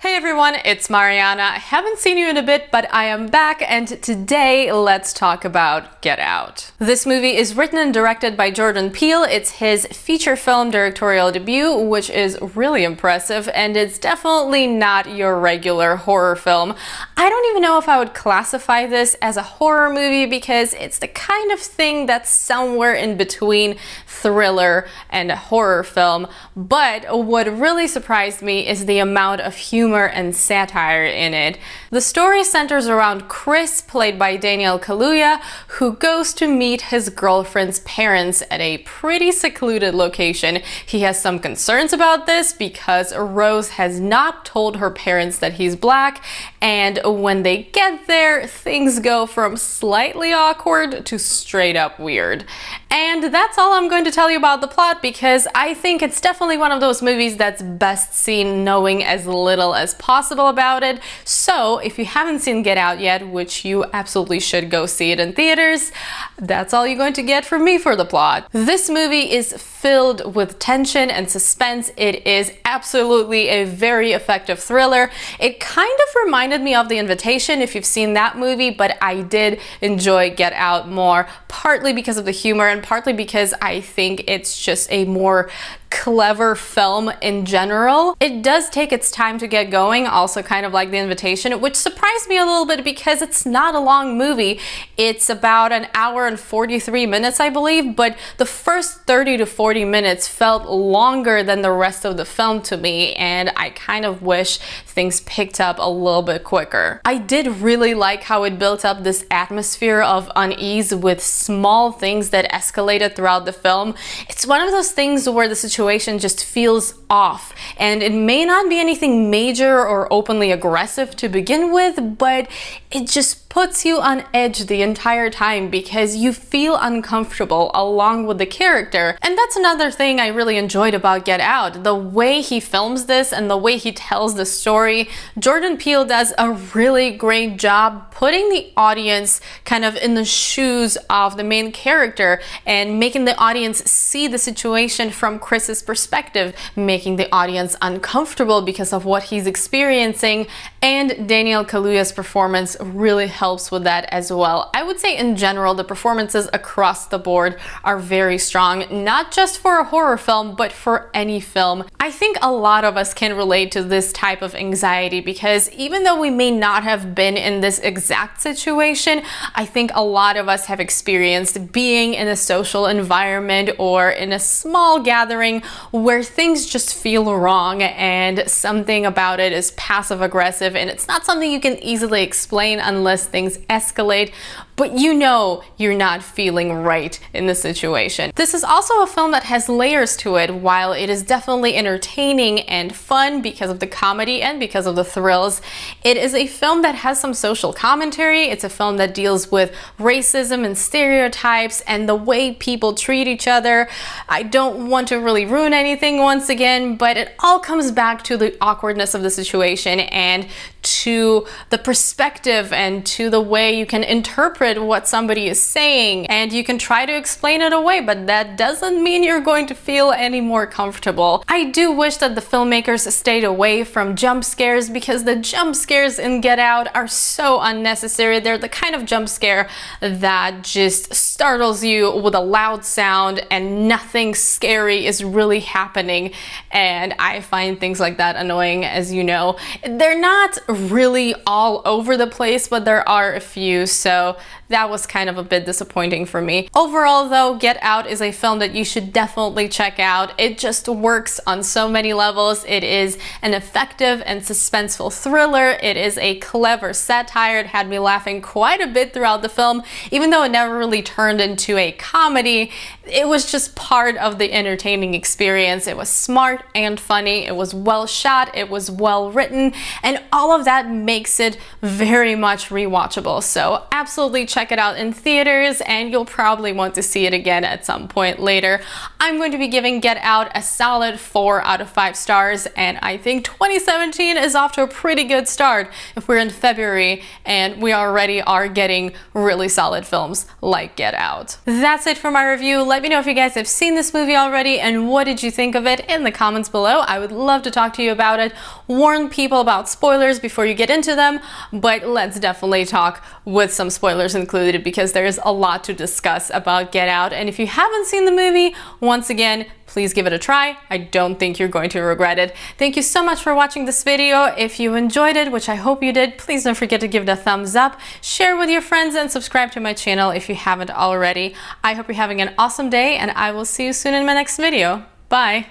Hey everyone, it's Marianna. I haven't seen you in a bit, but I am back, and today let's talk about Get Out. This movie is written and directed by Jordan Peele. It's his feature film directorial debut, which is really impressive, and it's definitely not your regular horror film. I don't even know if I would classify this as a horror movie because it's the kind of thing that's somewhere in between thriller and a horror film, but what really surprised me is the amount of humor and satire in it. The story centers around Chris, played by Daniel Kaluuya, who goes to meet his girlfriend's parents at a pretty secluded location. He has some concerns about this because Rose has not told her parents that he's black, and when they get there, things go from slightly awkward to straight up weird. And that's all I'm going to tell you about the plot, because I think it's definitely one of those movies that's best seen knowing as little as possible about it. So if you haven't seen Get Out yet, which you absolutely should go see it in theaters, that's all you're going to get from me for the plot. This movie is filled with tension and suspense. It is absolutely a very effective thriller. It kind of reminded me of The Invitation, if you've seen that movie, but I did enjoy Get Out more, partly because of the humor and partly because I think it's just a more clever film in general. It does take its time to get going, also kind of like The Invitation, which surprised me a little bit because it's not a long movie. It's about an hour and 43 minutes, I believe, but the first 30 to 40 minutes felt longer than the rest of the film to me, and I kind of wish things picked up a little bit quicker. I did really like how it built up this atmosphere of unease with small things that escalated throughout the film. It's one of those things where the situation just feels off, and it may not be anything major or openly aggressive to begin with, but it just puts you on edge the entire time because you feel uncomfortable along with the character. And that's another thing I really enjoyed about Get Out. The way he films this and the way he tells the story, Jordan Peele does a really great job putting the audience kind of in the shoes of the main character and making the audience see the situation from Chris's perspective, making the audience uncomfortable because of what he's experiencing, and Daniel Kaluuya's performance really helps with that as well. I would say in general the performances across the board are very strong, not just for a horror film but for any film. I think a lot of us can relate to this type of anxiety because even though we may not have been in this exact situation, I think a lot of us have experienced being in a social environment or in a small gathering where things just feel wrong and something about it is passive aggressive and it's not something you can easily explain unless things escalate, but you know you're not feeling right in the situation. This is also a film that has layers to it. While it is definitely entertaining and fun because of the comedy and because of the thrills, it is a film that has some social commentary. It's a film that deals with racism and stereotypes and the way people treat each other. I don't want to really ruin anything once again, but it all comes back to the awkwardness of the situation and to the perspective and to the way you can interpret what somebody is saying, and you can try to explain it away, but that doesn't mean you're going to feel any more comfortable. I do wish that the filmmakers stayed away from jump scares because the jump scares in Get Out are so unnecessary. They're the kind of jump scare that just startles you with a loud sound and nothing scary is really happening, and I find things like that annoying, as you know. They're not really all over the place, but there are a few, so that was kind of a bit disappointing for me. Overall though, Get Out is a film that you should definitely check out. It just works on so many levels. It is an effective and suspenseful thriller. It is a clever satire. It had me laughing quite a bit throughout the film, even though it never really turned into a comedy. It was just part of the entertaining experience. It was smart and funny. It was well shot. It was well written, and all of that makes it very much rewatchable. So absolutely check check it out in theaters, and you'll probably want to see it again at some point later. I'm going to be giving Get Out a solid 4 out of 5 stars, and I think 2017 is off to a pretty good start if we're in February and we already are getting really solid films like Get Out. That's it for my review. Let me know if you guys have seen this movie already and what did you think of it in the comments below. I would love to talk to you about it. Warn people about spoilers before you get into them, but let's definitely talk with some spoilers included because there's a lot to discuss about Get Out. And if you haven't seen the movie, once again, please give it a try. I don't think you're going to regret it. Thank you so much for watching this video. If you enjoyed it, which I hope you did, please don't forget to give it a thumbs up, share with your friends, and subscribe to my channel if you haven't already. I hope you're having an awesome day, and I will see you soon in my next video. Bye!